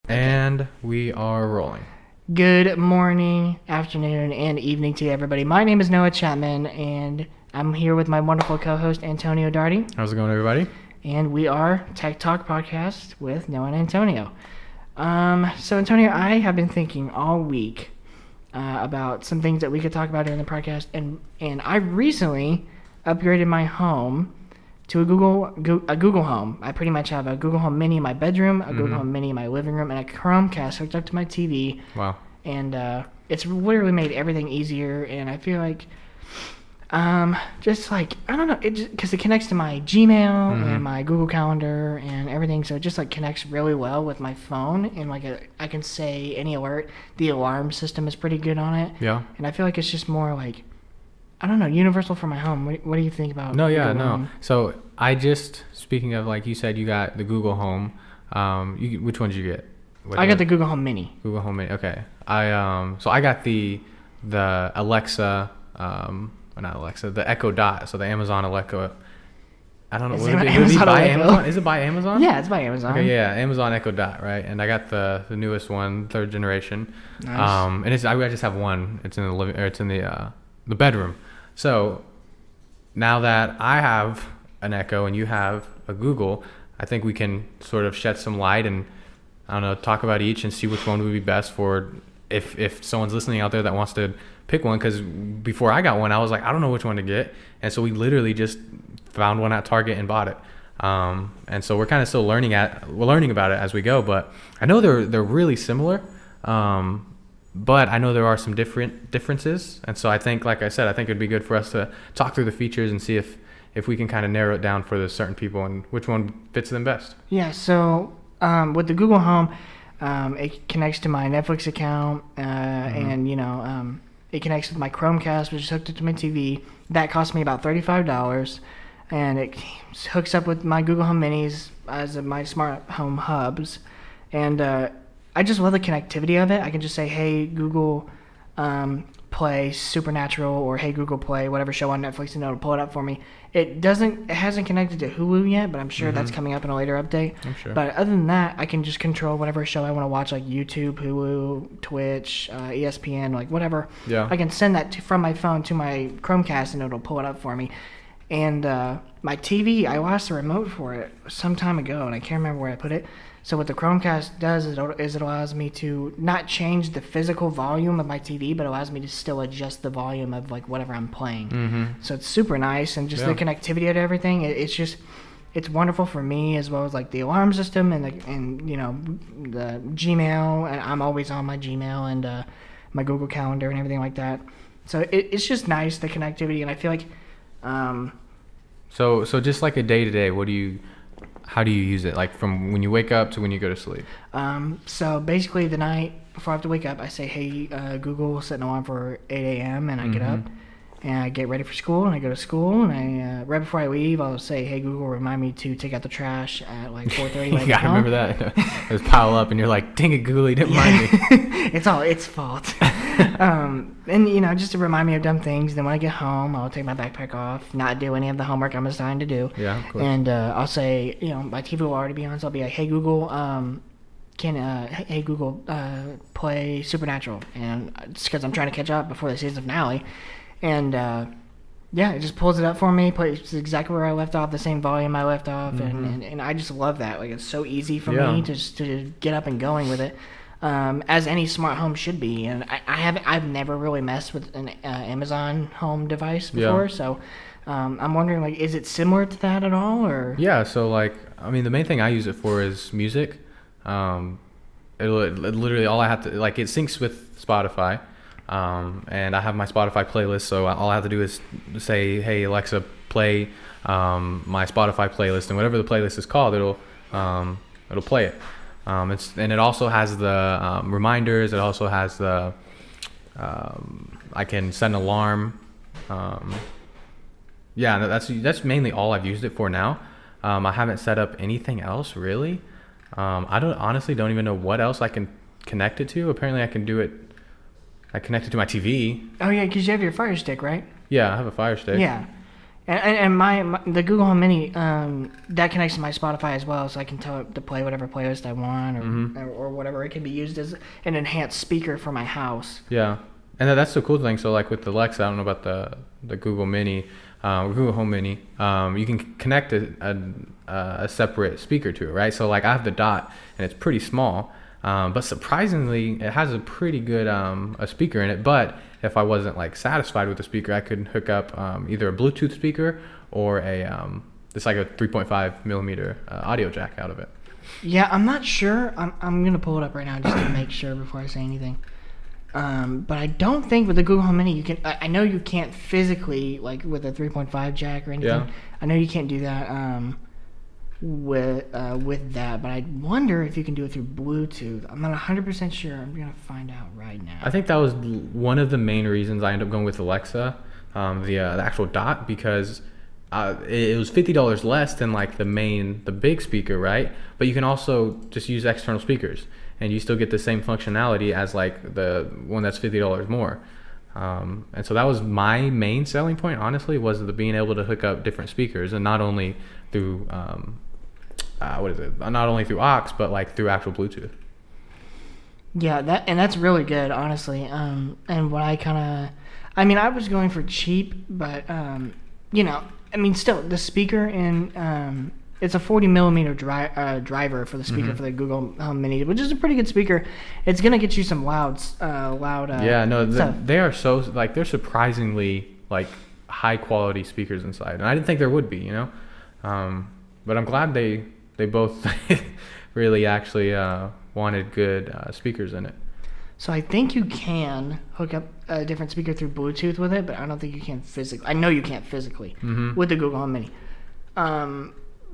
And we are rolling. Good morning, afternoon, and evening to everybody. My name is Noah Chapman, and I'm here with my wonderful co-host Antonio Darty, How's it going, everybody? and we are Tech Talk Podcast with Noah and Antonio. So Antonio, I have been thinking all week about some things that we could talk about during the podcast, and I recently upgraded my home to a Google Home. I pretty much have a Google Home Mini in my bedroom, a Google Home Mini in my living room, and a Chromecast hooked up to my TV. Wow. And it's literally made everything easier. And I feel like, just like I don't know, because it connects to my Gmail and my Google Calendar and everything, so it just like connects really well with my phone. And like I can say any alert. The alarm system is pretty good on it. Yeah. And I feel like it's just more like, I don't know, universal for my home. What do you think about? No, yeah, Google no. Home? So speaking of, like you said, you got the Google Home. Which one did you get? I got the Google Home Mini. Google Home Mini. Okay. So I got the Alexa, not Alexa, the Echo Dot. So the Amazon Echo. I don't know. Would it be by Amazon? Is it by Amazon? Yeah, it's by Amazon. Okay, yeah, Amazon Echo Dot, right? And I got the newest one, third generation. Nice. And I just have one. It's in the it's in the bedroom. So now that I have an Echo and you have a Google, I think we can sort of shed some light and, I don't know, talk about each and see which one would be best for if someone's listening out there that wants to pick one. Because before I got one, I was like, I don't know which one to get. And so we literally just found one at Target and bought it. And so we're kind of still learning about it as we go. But I know they're really similar. But I know there are some differences. And so I think, like I said, I think it'd be good for us to talk through the features and see if we can kind of narrow it down for the certain people and which one fits them best. Yeah, so with the Google Home, it connects to my Netflix account, and it connects with my Chromecast, which is hooked up to my TV. That cost me about $35, and it hooks up with my Google Home Minis as my smart home hubs, and I just love the connectivity of it. I can just say, "Hey Google, play Supernatural," or "Hey Google, play whatever show on Netflix," and it'll pull it up for me. It hasn't connected to Hulu yet, but I'm sure that's coming up in a later update. I'm sure. But other than that, I can just control whatever show I want to watch, like YouTube, Hulu, Twitch, ESPN, like whatever. Yeah. I can send that from my phone to my Chromecast, and it'll pull it up for me. And my TV, I lost the remote for it some time ago, and I can't remember where I put it. So what the Chromecast does is it allows me to not change the physical volume of my TV, but allows me to still adjust the volume of like whatever I'm playing. So it's super nice, and just the connectivity of everything. It's wonderful for me, as well as like the alarm system and the Gmail, and I'm always on my Gmail and my Google Calendar and everything like that. So it's just nice, the connectivity, and I feel like. So just like a day to day, how do you use it? Like from when you wake up to when you go to sleep? So basically the night before I have to wake up, I say, "Hey, Google, set an alarm for 8 a.m. and I get up and I get ready for school and I go to school, and I right before I leave, I'll say, "Hey Google, remind me to take out the trash at like 4:30." You gotta remember that. Just pile up and you're like, "Dang it, Google, you didn't remind me." It's all its fault. And just to remind me of dumb things. Then when I get home, I'll take my backpack off, not do any of the homework I'm assigned to do. Yeah, of course. And I'll say, my TV will already be on, so I'll be like, "Hey Google, hey Google, play Supernatural," and it's because I'm trying to catch up before the season finale. And it just pulls it up for me, plays exactly where I left off, the same volume I left off, and I just love that. Like, it's so easy for me to get up and going with it. As any smart home should be, and I've never really messed with an Amazon Home device before, so I'm wondering, like, is it similar to that at all, or? Yeah, so like, I mean, the main thing I use it for is music. It literally all I have to, like, it syncs with Spotify, and I have my Spotify playlist, so all I have to do is say, "Hey Alexa, play my Spotify playlist," and whatever the playlist is called, it'll play it. And it also has the reminders. It also has the I can set an alarm. That's mainly all I've used it for now. I haven't set up anything else really. I don't even know what else I can connect it to. Apparently, I can do it. I connect it to my TV. Oh yeah, because you have your Fire Stick, right? Yeah, I have a Fire Stick. Yeah. And my the Google Home Mini that connects to my Spotify as well, so I can tell it to play whatever playlist I want, or whatever. It can be used as an enhanced speaker for my house. Yeah, and that's the cool thing. So like with the Alexa, I don't know about the Google Mini, Google Home Mini. You can connect a separate speaker to it, right? So like I have the Dot, and it's pretty small, but surprisingly, it has a pretty good a speaker in it. But if I wasn't like satisfied with the speaker, I could hook up either a Bluetooth speaker or it's like a 3.5 millimeter audio jack out of it. Yeah, I'm not sure. I'm gonna pull it up right now just to make sure before I say anything. But I don't think with the Google Home Mini you can. I know you can't physically, like with a 3.5 jack or anything. Yeah. I know you can't do that with that, but I wonder if you can do it through Bluetooth. I'm not 100% sure. I'm gonna find out right now. I think that was one of the main reasons I ended up going with Alexa, the actual Dot, because it was $50 less than like the big speaker, right? But you can also just use external speakers, and you still get the same functionality as like the one that's $50 more. And so that was my main selling point, honestly, was the being able to hook up different speakers, and not only through not only through aux, but like through actual Bluetooth. Yeah, that's really good, honestly. And what I was going for cheap, but still the speaker in it's a 40 millimeter driver for the speaker for the Google Home Mini, which is a pretty good speaker. It's gonna get you some loud. They are so like they're surprisingly like high quality speakers inside, and I didn't think there would be, but I'm glad they both really actually wanted good speakers in it. So I think you can hook up a different speaker through Bluetooth with it, but I don't think you can physically. I know you can't physically with the Google Home Mini.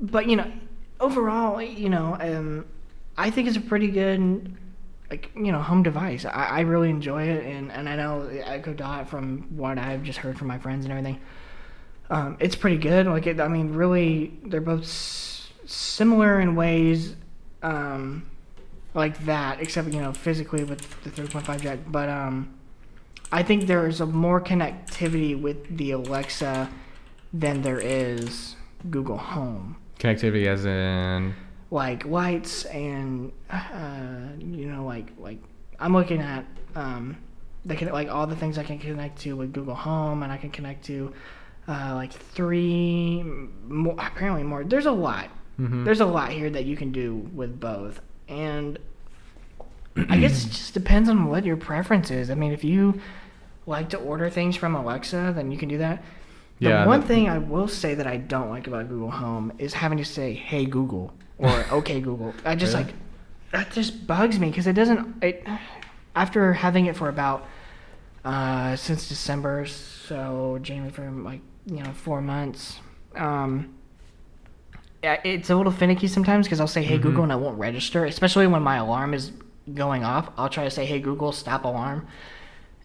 But overall, I think it's a pretty good, home device. I really enjoy it, and I know Echo Dot, from what I've just heard from my friends and everything, it's pretty good. Really, they're both similar in ways, like that, except physically with the 3.5 jack. But I think there's a more connectivity with the Alexa than there is Google Home. Connectivity as in like lights and like I'm looking at like all the things I can connect to with Google Home, and I can connect to like three more, apparently more. There's a lot. There's a lot here that you can do with both, and I guess it just depends on what your preference is. If you like to order things from Alexa, then you can do that. The one thing I will say that I don't like about Google Home is having to say, "Hey Google" or "Okay Google." I just Really? that just bugs me, because it doesn't. After having it for about since December, so January, for 4 months. It's a little finicky sometimes, because I'll say, "Hey Google," and it won't register, especially when my alarm is going off. I'll try to say, "Hey Google, stop alarm,"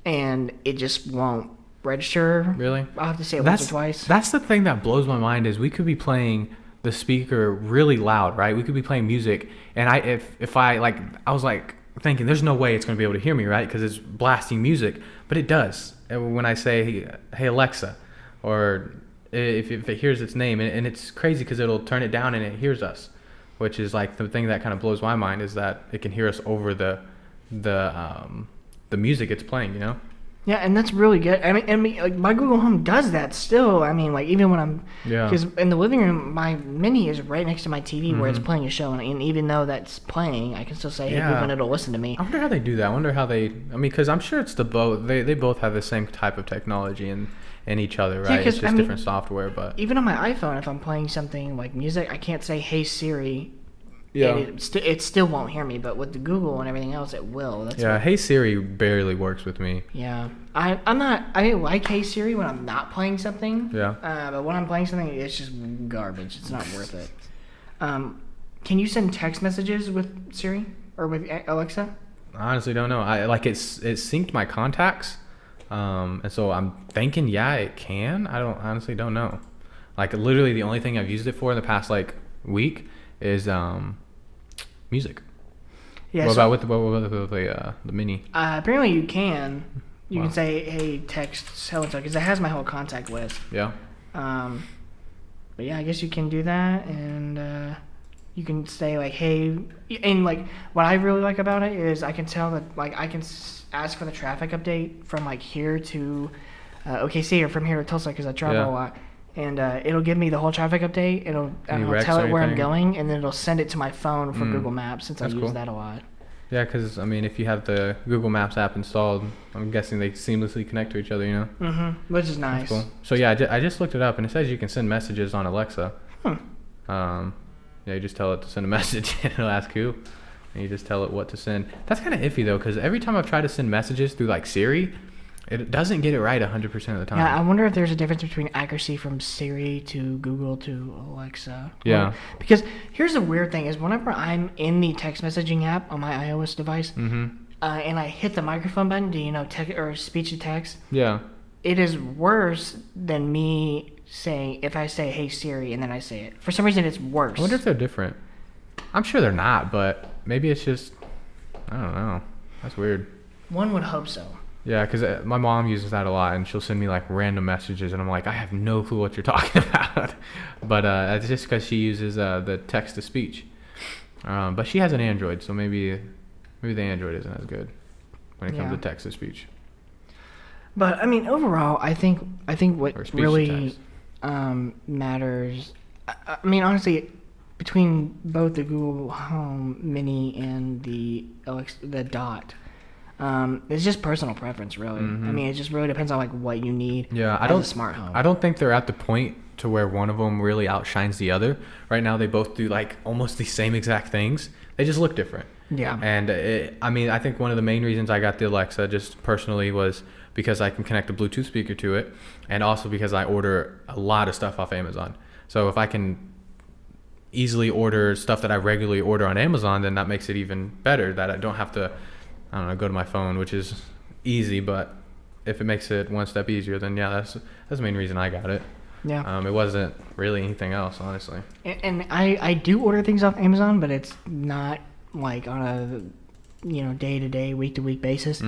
and it just won't register. Really? I'll have to say it once or twice. That's the thing that blows my mind, is we could be playing the speaker really loud, right? We could be playing music, and I was like thinking, there's no way it's going to be able to hear me, right? Because it's blasting music, but it does. And when I say, "Hey Alexa," or if it hears its name, and it's crazy because it'll turn it down and it hears us, which is like the thing that kind of blows my mind, is that it can hear us over the music it's playing, Yeah, and that's really good. Like my Google Home does that still. Even when I'm, because in the living room, my Mini is right next to my TV where it's playing a show, and even though that's playing, I can still say, "Hey Google," and it'll listen to me. I wonder how they do that. I wonder how because I'm sure it's the both. They both have the same type of technology in each other, right? Yeah, it's just different software, but even on my iPhone, if I'm playing something like music, I can't say, "Hey Siri." Yeah. It still won't hear me, but with the Google and everything else, it will. Hey Siri barely works with me. Yeah, I like Hey Siri when I'm not playing something. Yeah. But when I'm playing something, it's just garbage. It's not worth it. Can you send text messages with Siri or with Alexa? I honestly don't know. It synced my contacts, and so I'm thinking, it can. I honestly don't know. Like literally, the only thing I've used it for in the past week is music. Yeah. What about with the Mini? Apparently you can. You Wow. can say, "Hey, text so and so," because it has my whole contact list. Yeah. But yeah, I guess you can do that, and you can say like, hey, and like what I really like about it is I can tell that like I can ask for the traffic update from like here to OKC or from here to Tulsa because I travel a lot. And it'll give me the whole traffic update. It'll tell it where I'm going, and then it'll send it to my phone for Google Maps since I use that a lot. Yeah, because I mean, if you have the Google Maps app installed, I'm guessing they seamlessly connect to each other, you know? Mm-hmm. Which is nice. That's cool. So yeah, I just looked it up, and it says you can send messages on Alexa. Yeah, you just tell it to send a message, and it'll ask who, and you just tell it what to send. That's kind of iffy though, because every time I've tried to send messages through like Siri, it doesn't get it right 100% of the time. Yeah, I wonder if there's a difference between accuracy from Siri to Google to Alexa. Yeah. Because here's the weird thing is whenever I'm in the text messaging app on my iOS device, and I hit the microphone button, or speech to text? Yeah. It is worse than me saying, if I say, hey Siri, and then I say it. For some reason, it's worse. I wonder if they're different. I'm sure they're not, but maybe it's just, I don't know. That's weird. One would hope so. Yeah, because my mom uses that a lot, and she'll send me like random messages, and I'm like, I have no clue what you're talking about. But that's just because she uses the text to speech. But she has an Android, so maybe the Android isn't as good when it comes to text to speech. But I mean, overall, I think what really matters. I mean, honestly, between both the Google Home Mini and the Dot. It's just personal preference, really. I mean, it just really depends on like what you need. Yeah, as a smart home. I don't think they're at the point to where one of them really outshines the other. Right now, they both do like almost the same exact things. They just look different. Yeah. And I mean, I think one of the main reasons I got the Alexa just personally was because I can connect a Bluetooth speaker to it, and also because I order a lot of stuff off Amazon. So if I can easily order stuff that I regularly order on Amazon, then that makes it even better that I don't have to, I don't know, go to my phone, which is easy, but if it makes it one step easier, then yeah, that's the main reason I got it. Yeah. It wasn't really anything else, honestly. And I do order things off Amazon, but it's not like on a day-to-day, week-to-week basis.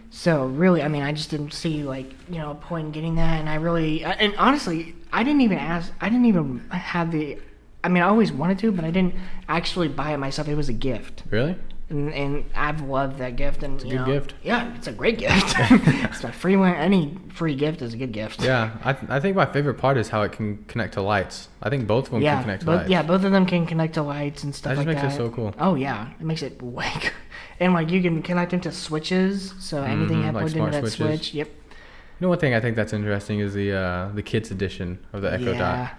So really, I mean, I just didn't see like a point in getting that, and honestly, I didn't even have the. I mean, I always wanted to, but I didn't actually buy it myself. It was a gift. Really? And I've loved that gift, and it's a good gift. Yeah, it's a great gift. It's a free one. Any free gift is a good gift. Yeah, I think my favorite part is how it can connect to lights. I think both of them can connect to lights. Yeah, both of them can connect to lights and stuff like that. That just makes it so cool. Oh yeah, it makes it way cool. And like you can connect them to switches, so anything you have plugged into that switch. Yep. You know, one thing I think that's interesting is the kids edition of the Echo Dot.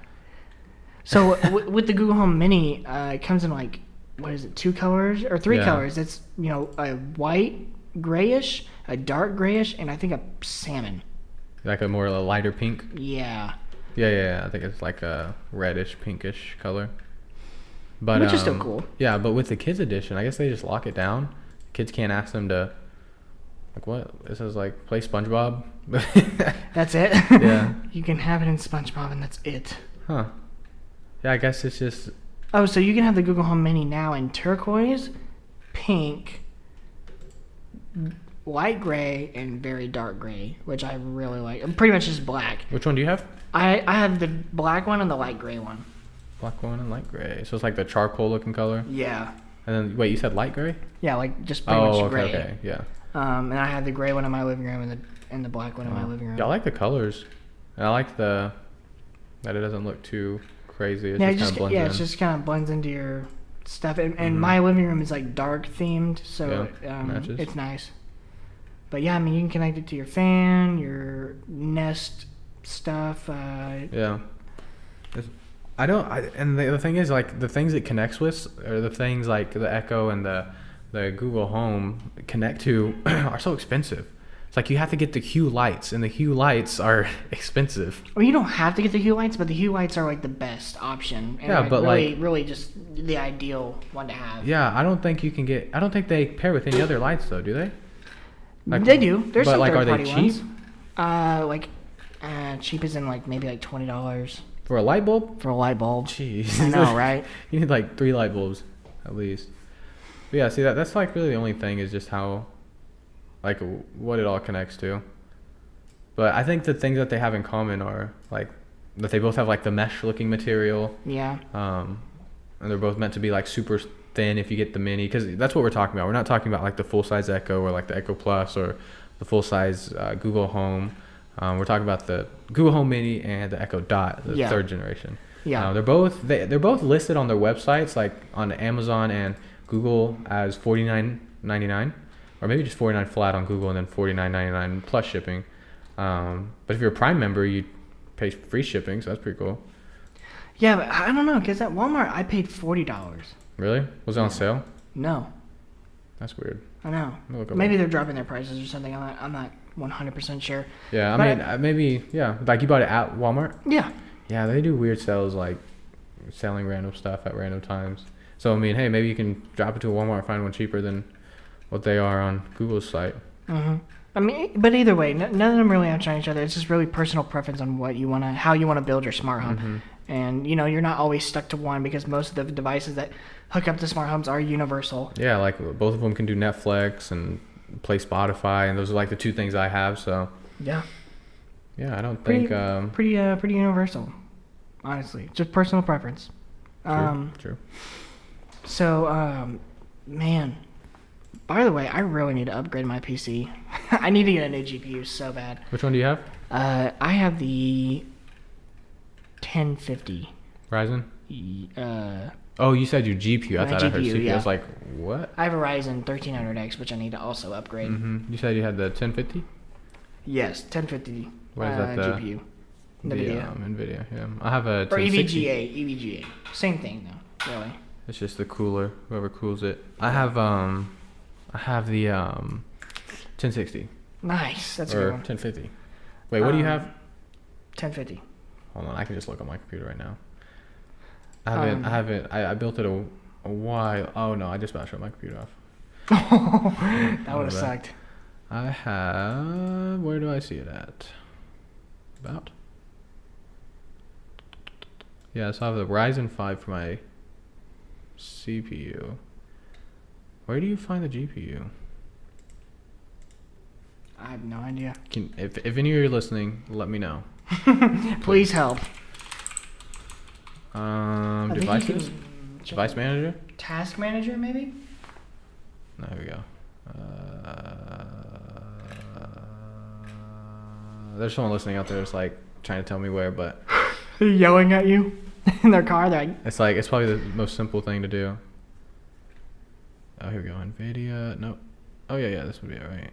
So with the Google Home Mini, it comes in like, what is it, 2 colors or 3 colors? It's a white, grayish, a dark grayish, and I think a salmon. Like a more lighter pink. Yeah. Yeah. I think it's like a reddish, pinkish color. But which is still cool. Yeah, but with the kids edition, I guess they just lock it down. Kids can't ask them to, like, what? It says like play SpongeBob. That's it. Yeah. You can have it in SpongeBob, and that's it. Huh. Yeah, I guess it's just. Oh, so you can have the Google Home Mini now in turquoise, pink, light gray, and very dark gray, which I really like. Pretty much just black. Which one do you have? I have the black one and the light gray one. Black one and light gray. So it's like the charcoal looking color? Yeah. And then, wait, you said light gray? Yeah, like just pretty much gray. Okay, yeah. And I had the gray one in my living room and the black one in my living room. Yeah, I like the colors. And I like that it doesn't look too crazy. It just kind of blends in. It just kind of blends into your stuff. And my living room is like dark themed, so it's nice. But yeah, I mean, you can connect it to your fan, your Nest stuff. Yeah. And the thing is, like, the things it connects with, or the things like the Echo and the Google Home connect to are so expensive. It's like you have to get the Hue lights, and the Hue lights are expensive. Well, you don't have to get the Hue lights, but the Hue lights are like the best option. And yeah, but really just the ideal one to have. Yeah, I don't think they pair with any other lights though, do they? Like, they do. There's some third-party cheap? Ones. Cheap is in like maybe like $20. For a light bulb? For a light bulb. Jeez. I know, right? You need like 3 light bulbs at least. But yeah, see that's like really the only thing is just how, like, what it all connects to. But I think the things that they have in common are like that they both have like the mesh looking material. Yeah. And they're both meant to be like super thin if you get the mini, because that's what we're talking about. We're not talking about like the full size Echo or like the Echo Plus or the full size Google Home. We're talking about the Google Home Mini and the Echo Dot, the third generation. Yeah. They're both listed on their websites, like on Amazon and Google, as $49.99, or maybe just 49 flat on Google and then $49.99 plus shipping. But if you're a Prime member, you pay free shipping, so that's pretty cool. Yeah, but I don't know, because at Walmart I paid $40. Really? Was it on sale? No. That's weird. I know. Maybe they're dropping their prices or something. I'm not 100% sure. Yeah, I mean, maybe, yeah. Like, you bought it at Walmart? Yeah. Yeah, they do weird sales, like selling random stuff at random times. So, I mean, hey, maybe you can drop it to a Walmart and find one cheaper than what they are on Google's site. Mm-hmm. I mean, but either way, none of them really outshine each other. It's just really personal preference on how you want to build your smart home. Mm-hmm. And, you're not always stuck to one, because most of the devices that hook up to smart homes are universal. Yeah, like both of them can do Netflix and play Spotify, and those are like the two things I have. So yeah, I don't think pretty universal, honestly. Just personal preference. True. So, man, by the way, I really need to upgrade my PC. I need to get a new GPU so bad. Which one do you have? I have the 1050. Ryzen? Oh, you said your GPU. I thought I heard CPU. Yeah. I was like, what? I have a Ryzen 1300X, which I need to also upgrade. Mm-hmm. You said you had the 1050? Yes, 1050 what is that, GPU. NVIDIA, yeah. I have a 1060. Or EVGA. Same thing, though, really. It's just the cooler, whoever cools it. I have the 1060. Nice, that's a good good one. Or 1050. Wait, what do you have? 1050. Hold on, I can just look on my computer right now. I built it a while. Oh no, I just about shut my computer off. That would have sucked. I have. Where do I see it at? About. Yeah, so I have the Ryzen 5 for my CPU. Where do you find the GPU? I have no idea. If any of you are listening, let me know. Please help. Devices? Device manager? Task manager, maybe? There we go. There's someone listening out there that's like trying to tell me where, but they're yelling at you in their car. They're like, it's probably the most simple thing to do. Oh, here we go. NVIDIA. Nope. Oh yeah, this would be it, right?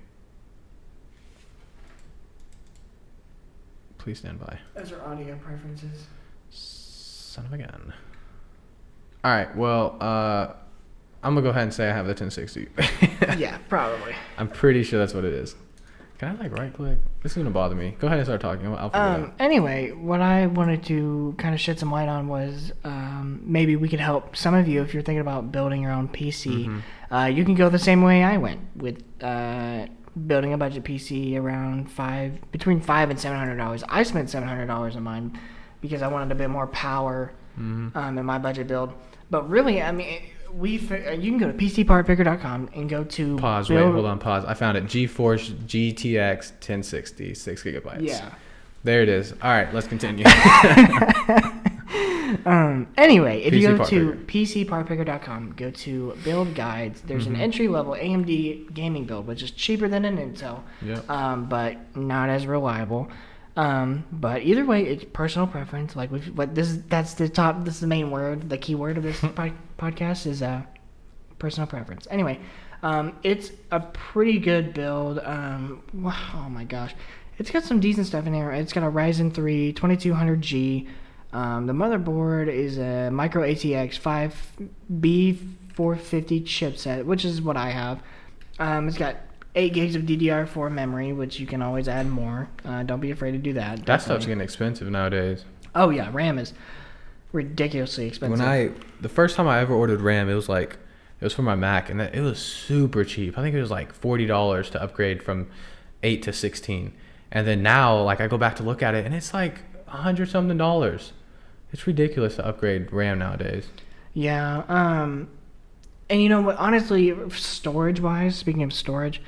Please stand by. Those are audio preferences. Son of a gun. All right. Well, I'm gonna go ahead and say I have the 1060. Yeah, probably. I'm pretty sure that's what it is. Can I right click? This is gonna bother me. Go ahead and start talking. I'll figure it out. Anyway, what I wanted to kind of shed some light on was maybe we could help some of you if you're thinking about building your own PC. Mm-hmm. You can go the same way I went with building a budget PC around between $500 and $700. I spent $700 on mine because I wanted a bit more power in my budget build. But really, I mean, you can go to PCPartPicker.com and go to pause. I found it. GeForce GTX 1060, 6 gigabytes. Yeah. There it is. All right, let's continue. Anyway, if you go to PCPartPicker.com, go to build guides. There's an entry-level AMD gaming build, which is cheaper than an Intel, but not as reliable. But either way, it's personal preference. Like this is the main word, the key word of this podcast is personal preference. Anyway, it's a pretty good build. Oh my gosh, it's got some decent stuff in there. It's got a Ryzen 3 2200G. The motherboard is a Micro ATX 5B450 chipset, which is what I have. It's got 8 gigs of DDR4 memory, which you can always add more. Don't be afraid to do that. That stuff's getting expensive nowadays. Oh yeah, RAM is ridiculously expensive. The first time I ever ordered RAM, it was for my Mac, and it was super cheap. I think it was like $40 to upgrade from 8 to 16. And then now, like, I go back to look at it, and it's like $100 something. It's ridiculous to upgrade RAM nowadays. Yeah. And you know what? Honestly, storage-wise, speaking of storage,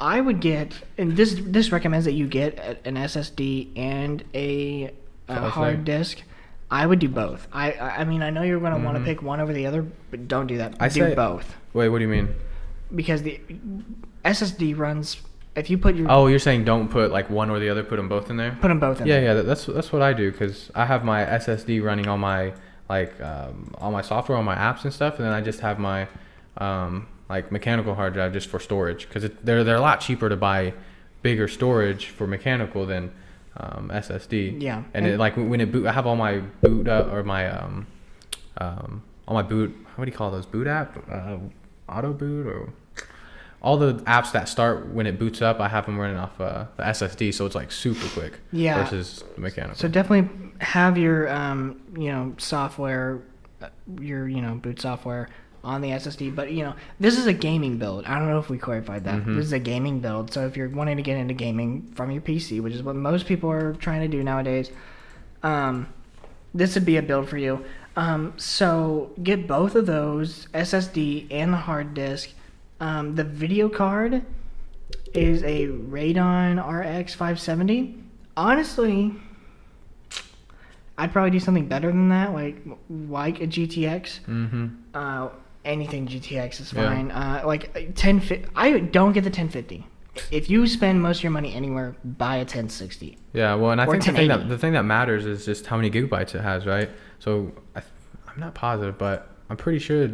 I would get, and this recommends that you get an SSD and a Solid hard state. disk. I would do both. I mean, I know you're going to want to pick one over the other, but don't do that. Do both. Wait, what do you mean? Because the SSD runs, if you put your... Oh, you're saying don't put like one or the other, put them both in there? Put them both in Yeah, there. yeah, that's what I do, because I have my SSD running on my all my software, on my apps and stuff, and then I just have my like mechanical hard drive just for storage, because they're a lot cheaper to buy bigger storage for mechanical than SSD. Yeah. And it, like when it boot, I have all my boot or my all my boot. What do you call those? Boot app, auto boot, or all the apps that start when it boots up. I have them running off the SSD, so it's like super quick. Yeah. Versus mechanical. So definitely have your software, your boot software on the SSD. But this is a gaming build. I don't know if we clarified that. This is a gaming build. So if you're wanting to get into gaming from your PC, which is what most people are trying to do nowadays, this would be a build for you. So get both of those, SSD and the hard disk. The video card is a Radeon RX 570. Honestly, I'd probably do something better than that, like a GTX. Anything GTX is fine. Like 1050. I don't get the 1050. If you spend most of your money anywhere, buy a 1060. Yeah, well, and I Or think 1080. the thing that matters is just how many gigabytes it has, right? So I'm not positive, but I'm pretty sure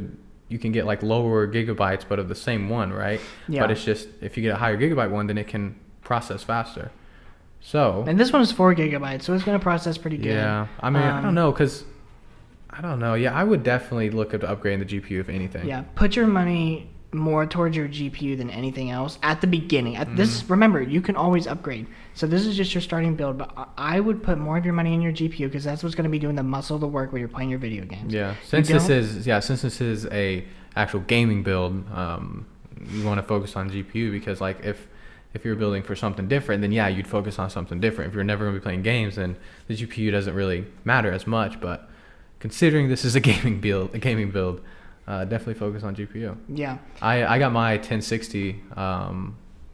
you can get like lower gigabytes, but of the same one, right? Yeah. But it's just if you get a higher gigabyte one, then it can process faster. So. And this one is 4 gigabytes, so it's going to process pretty good. Yeah, I mean, I don't know, because I don't know. Yeah, I would definitely look at upgrading the GPU if anything. Yeah, put your money more towards your GPU than anything else at the beginning. This, remember, you can always upgrade. So this is just your starting build, but I would put more of your money in your GPU because that's what's going to be doing the muscle of the work when you're playing your video games. Yeah, since this is a actual gaming build, you want to focus on GPU, because like if you're building for something different, then yeah, you'd focus on something different. If you're never going to be playing games, then the GPU doesn't really matter as much. But considering this is a gaming build, definitely focus on GPU. Yeah. I got my 1060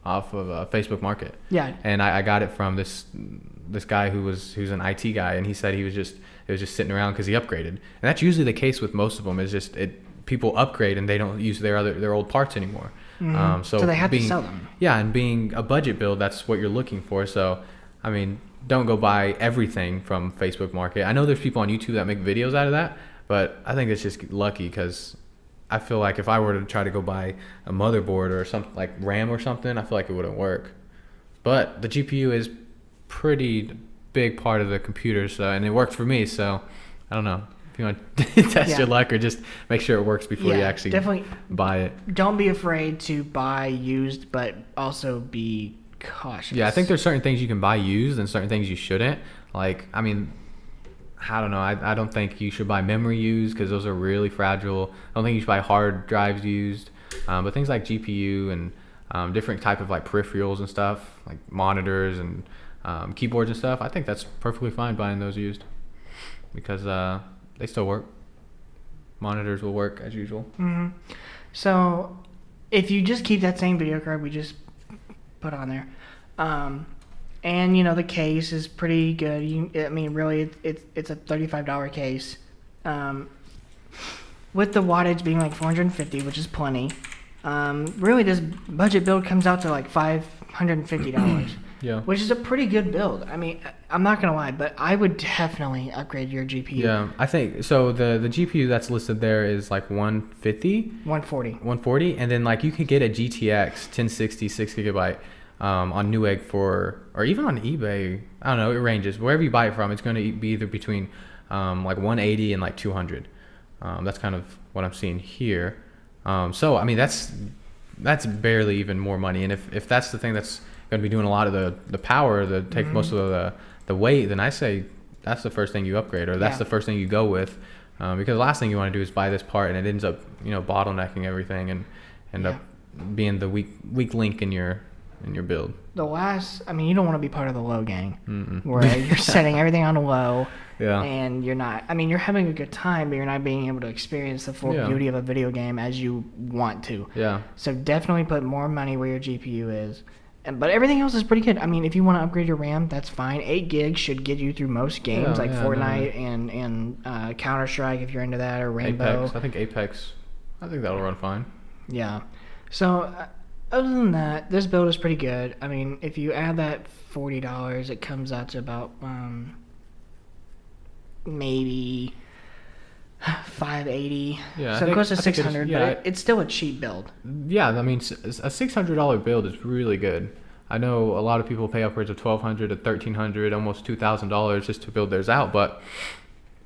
off of Facebook Market. Yeah. And I got it from this guy who's an IT guy, and he said it was just sitting around because he upgraded. And that's usually the case with most of them. Is just people upgrade and they don't use their old parts anymore. So they have to sell them. Yeah, and being a budget build, that's what you're looking for. So, I mean, don't go buy everything from Facebook Market. I know there's people on YouTube that make videos out of that, but I think it's just lucky, because I feel like if I were to try to go buy a motherboard or something like RAM or something, I feel like it wouldn't work. But the GPU is pretty big part of the computer, so, and it works for me. So, I don't know. You want to test your luck, or just make sure it works before you actually definitely buy it. Don't be afraid to buy used, but also be cautious. Yeah, I think there's certain things you can buy used and certain things you shouldn't. Like, I mean, I don't know. I don't think you should buy memory used, because those are really fragile. I don't think you should buy hard drives used. But things like GPU and different type of like peripherals and stuff, like monitors and keyboards and stuff, I think that's perfectly fine buying those used, because they still work. Monitors will work as usual. So if you just keep that same video card we just put on there, and the case is pretty good. I mean, really, it's a $35 case, with the wattage being like 450, which is plenty. Really, this budget build comes out to like $550. Yeah. Which is a pretty good build. I mean, I'm not gonna lie, but I would definitely upgrade your GPU. Yeah, I think so. The GPU that's listed there is like 150, 140, and then like you could get a GTX 1060 6GB on Newegg or even on eBay. I don't know. It ranges wherever you buy it from. It's going to be either between like 180 and like 200. That's kind of what I'm seeing here. So I mean that's barely even more money. And if that's the thing that's going to be doing a lot of the power, take most of the weight, then I say that's the first thing you upgrade, or that's the first thing you go with, because the last thing you want to do is buy this part and it ends up bottlenecking everything and end up being the weak link in your in your build. I mean, you don't want to be part of the low gang where you're setting everything on low. Yeah. And you're not, I mean, you're having a good time, but you're not being able to experience the full beauty of a video game as you want to. Yeah. So definitely put more money where your GPU is. But everything else is pretty good. I mean, if you want to upgrade your RAM, that's fine. 8 gigs should get you through most games like Fortnite and Counter-Strike if you're into that, or Rainbow. Apex. I think that'll run fine. Yeah. So other than that, this build is pretty good. I mean, if you add that $40, it comes out to about maybe $580. Yeah, So it goes to $600, but it's still a cheap build. Yeah, I mean, a $600 build is really good. I know a lot of people pay upwards of $1,200 to $1,300, almost $2,000 just to build theirs out. But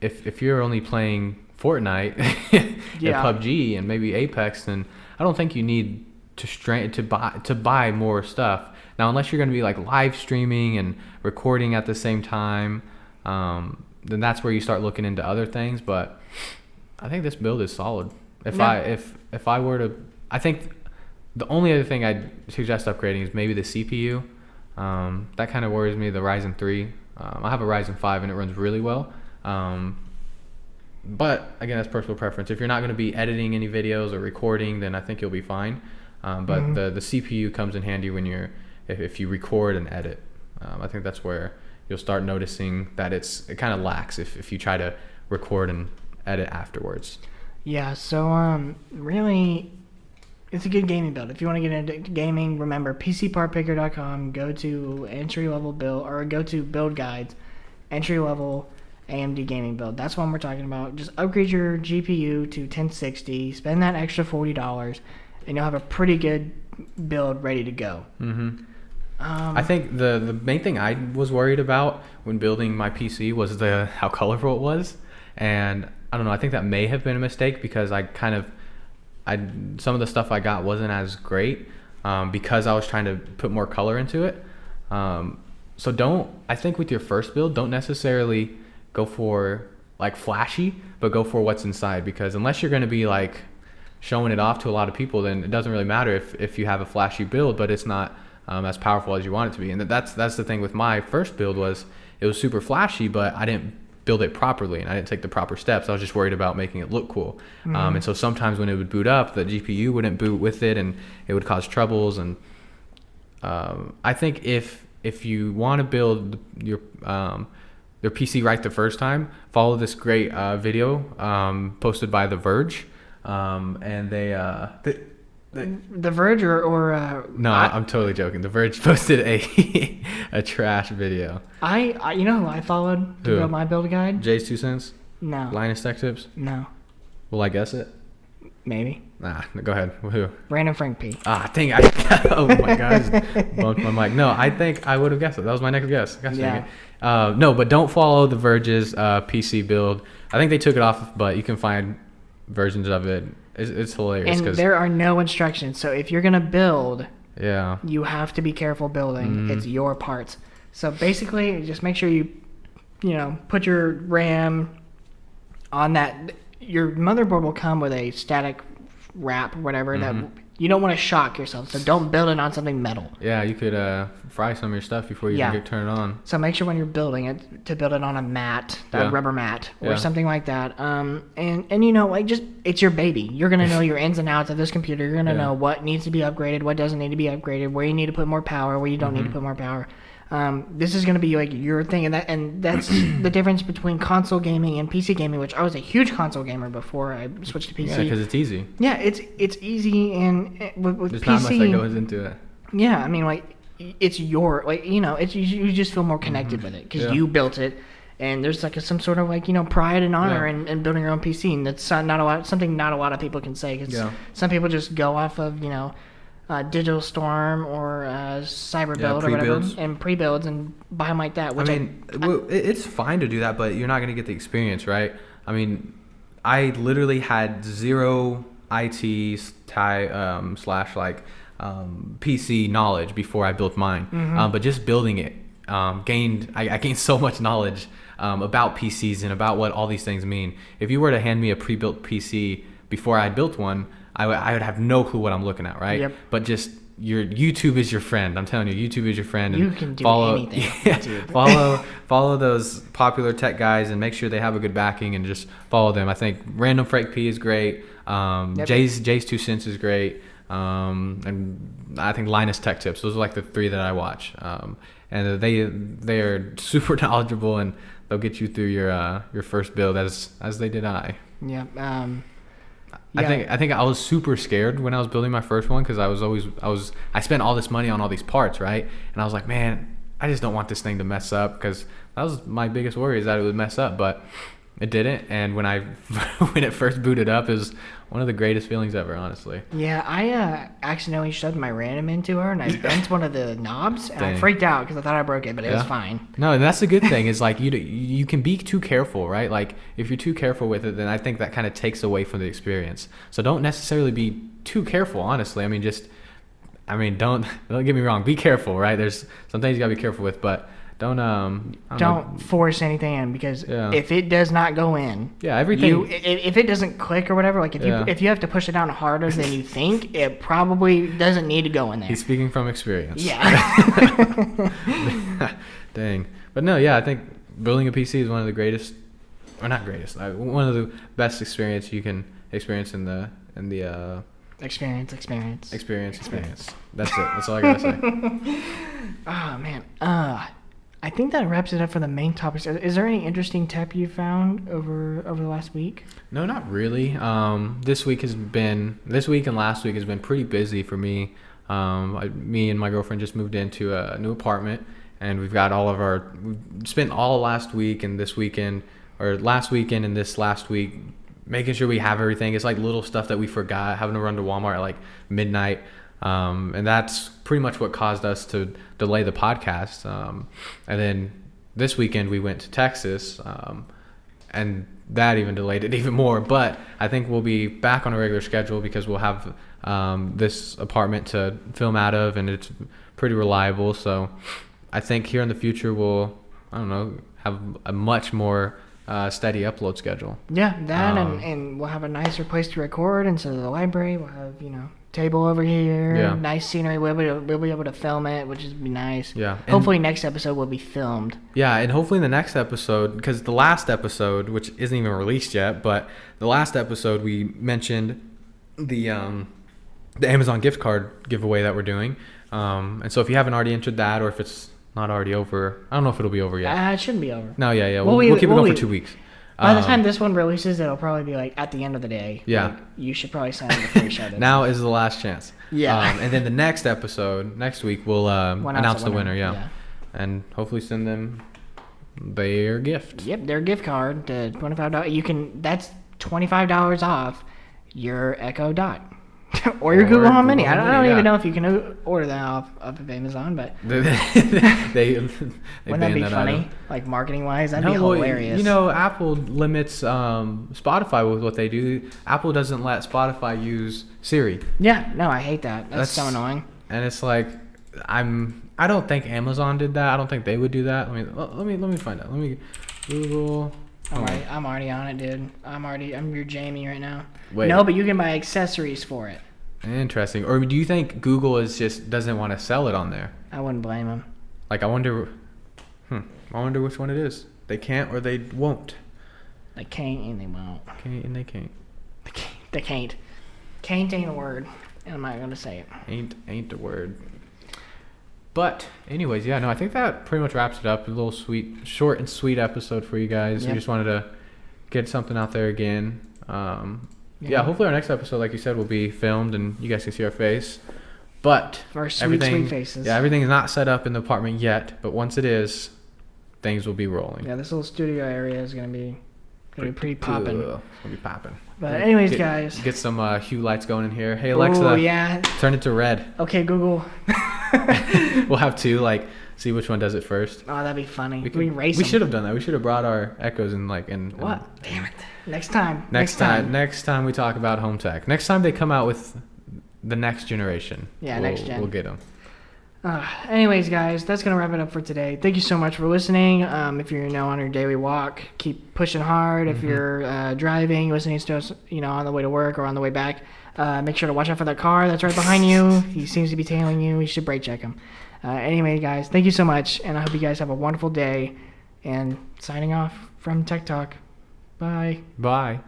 if you're only playing Fortnite, and PUBG, and maybe Apex, then I don't think you need to buy more stuff. Now, unless you're going to be like live streaming and recording at the same time, then that's where you start looking into other things. But I think this build is solid. If I were to, I think the only other thing I'd suggest upgrading is maybe the CPU. That kind of worries me. The Ryzen 3. I have a Ryzen 5 and it runs really well. But again, that's personal preference. If you're not going to be editing any videos or recording, then I think you'll be fine. But the CPU comes in handy when if you record and edit. I think that's where you'll start noticing that it kind of lacks if you try to record and edit afterwards. Yeah, so really, it's a good gaming build. If you want to get into gaming, remember PCPartPicker.com. Go to entry level build, or go to build guides, entry level AMD gaming build. That's what we're talking about. Just upgrade your GPU to 1060. Spend that extra $40, and you'll have a pretty good build ready to go. I think the main thing I was worried about when building my PC was how colorful it was, and I don't know. I think that may have been a mistake because some of the stuff I got wasn't as great because I was trying to put more color into it. So I think with your first build, don't necessarily go for like flashy, but go for what's inside, because unless you're going to be like showing it off to a lot of people, then it doesn't really matter if you have a flashy build, but it's not as powerful as you want it to be. And that's the thing with my first build was it was super flashy, but I didn't build it properly and I didn't take the proper steps. I was just worried about making it look cool. And so sometimes when it would boot up, the GPU wouldn't boot with it and it would cause troubles. And I think if you want to build your PC right the first time, follow this great video posted by The Verge. And The Verge or no, I'm totally joking. The Verge posted a trash video. I you know who I followed to build my build guide? Jay's 2 cents? No. Linus Tech Tips? No. Will I guess it? Maybe. Nah, go ahead. Who? Random Frank P. Dang, oh my God, bumped my mic. No, I think I would have guessed it. That was my next guess. Gosh, dang it. No, but don't follow The Verge's PC build. I think they took it off, but you can find versions of it. It's hilarious. And there are no instructions. So if you're going to build, yeah, you have to be careful building. It's your parts. So basically, just make sure you put your RAM on that. Your motherboard will come with a static wrap or whatever that you don't want to shock yourself. So don't build it on something metal. Yeah, you could fry some of your stuff before you even get turned on. So make sure when you're building it to build it on a mat, rubber mat or something like that. And it's your baby. You're gonna know your ins and outs of this computer. You're gonna know what needs to be upgraded, what doesn't need to be upgraded, where you need to put more power, where you don't need to put more power. This is going to be like your thing, and that's the difference between console gaming and PC gaming, which I was a huge console gamer before I switched to PC. Yeah, because it's easy. Yeah, it's easy, and with there's PC, not much that goes into it. Yeah, I mean, like, it's your, like, it's you just feel more connected with it because you built it, and there's like some sort of like pride and honor in building your own PC, and that's not a lot of people can say because some people just go off of Digital Storm or Cyber Build or whatever, and pre-builds and buy them like that. Which it's fine to do that, but you're not going to get the experience, right? I mean, I literally had zero IT slash PC knowledge before I built mine. But just building it, I gained so much knowledge about PCs and about what all these things mean. If you were to hand me a pre-built PC before I built one, I would have no clue what I'm looking at, right? Yep. But just your YouTube is your friend. I'm telling you, YouTube is your friend. You And can do follow, anything on yeah, YouTube. follow those popular tech guys and make sure they have a good backing and just follow them. I think Random Frank P is great. Yep. Jay's 2 cents is great. And I think Linus Tech Tips. Those are like the 3 that I watch. And they are super knowledgeable, and they'll get you through your first build as they did I. Yeah. Yeah. I think I was super scared when I was building my first one because I spent all this money on all these parts, right? And I was like, man, I just don't want this thing to mess up, because that was my biggest worry, is that it would mess up, but it didn't. And when when it first booted up, it was one of the greatest feelings ever, honestly. Yeah, I accidentally shoved my random into her, and I bent one of the knobs, and I Dang. freaked out because I thought I broke it, but it was fine. No, and that's the good thing is like you can be too careful, right? Like if you're too careful with it, then I think that kind of takes away from the experience. So don't necessarily be too careful, honestly. I mean, don't get me wrong, be careful, right? There's some things you gotta be careful with, but don't force anything in, because Yeah. if it does not go in, everything. if it doesn't click or whatever, like if you have to push it down harder than you think, it probably doesn't need to go in there. He's speaking from experience. Yeah. Dang. But no, yeah, I think building a PC is one of the greatest, or not greatest, one of the best experience you can experience in the Experience. experience. That's it. That's all I gotta say. Oh man. I think that wraps it up for the main topics. Is there any interesting tech you found over the last week? No, not really. This week and last week has been pretty busy for me. Me and my girlfriend just moved into a new apartment, and we've spent all last week and this weekend, or last weekend and this last week, making sure we have everything. It's like little stuff that we forgot, having to run to Walmart at like midnight. And that's pretty much what caused us to delay the podcast. And then this weekend we went to Texas, and that even delayed it even more. But I think we'll be back on a regular schedule because we'll have this apartment to film out of, and it's pretty reliable. So I think here in the future we'll, have a much more steady upload schedule. Yeah, that and we'll have a nicer place to record instead of the library. We'll have, table over here, nice scenery. We'll be able to film it, which is be nice. Yeah. Hopefully next episode will be filmed. Yeah, and hopefully in the next episode, because the last episode, which isn't even released yet, but the last episode we mentioned the Amazon gift card giveaway that we're doing. And so if you haven't already entered that, or if it's not already over, I don't know if it'll be over yet. It shouldn't be over. No, yeah. We'll keep it going for 2 weeks. By the time this one releases, it'll probably be like at the end of the day. Yeah. Like, you should probably sign up before you shut it. Now is the last chance. Yeah. And then the next episode, next week, we'll announce the winner. Yeah. And hopefully send them their gift. Yep, their gift card to $25. That's $25 off your Echo Dot. Or your Google Home Mini. I don't even know if you can order that off of Amazon, but they wouldn't that be funny? Item. Like marketing wise, that'd be hilarious. Apple limits Spotify with what they do. Apple doesn't let Spotify use Siri. Yeah, no, I hate that. That's so annoying. And it's like, I don't think Amazon did that. I don't think they would do that. Let me find out. Let me Google. I'm already on it, dude. I'm your Jamie right now. Wait. No, but you can buy accessories for it. Interesting. Or do you think Google doesn't want to sell it on there? I wouldn't blame them. Like, I wonder which one it is. They can't or they won't. They can't and they won't. They can't. They can't. Can't ain't a word, and I'm not gonna say it. Ain't a word. But anyways, yeah, no, I think that pretty much wraps it up. A little short and sweet episode for you guys. Yep. We just wanted to get something out there again. Yeah, hopefully our next episode, like you said, will be filmed and you guys can see our face. But our sweet faces. Yeah, everything is not set up in the apartment yet, but once it is, things will be rolling. Yeah, this little studio area is gonna be pretty popping. It's gonna be popping. But anyways, guys, get some hue lights going in here. Hey Alexa, turn it to red. Okay, Google. We'll have two, like, see which one does it first. Oh, that'd be funny. We should have done that. We should have brought our Echoes and what? Damn it. Next time we talk about home tech. Next time they come out with the next generation. Yeah, next gen. We'll get them. Anyways, guys, that's gonna wrap it up for today. Thank you so much for listening. If you're on your daily walk, keep pushing hard. If you're driving, listening to us, on the way to work or on the way back, make sure to watch out for that car that's right behind you. He seems to be tailing you. You should brake check him. Anyway, guys, thank you so much, and I hope you guys have a wonderful day. And signing off from Tech Talk. Bye. Bye.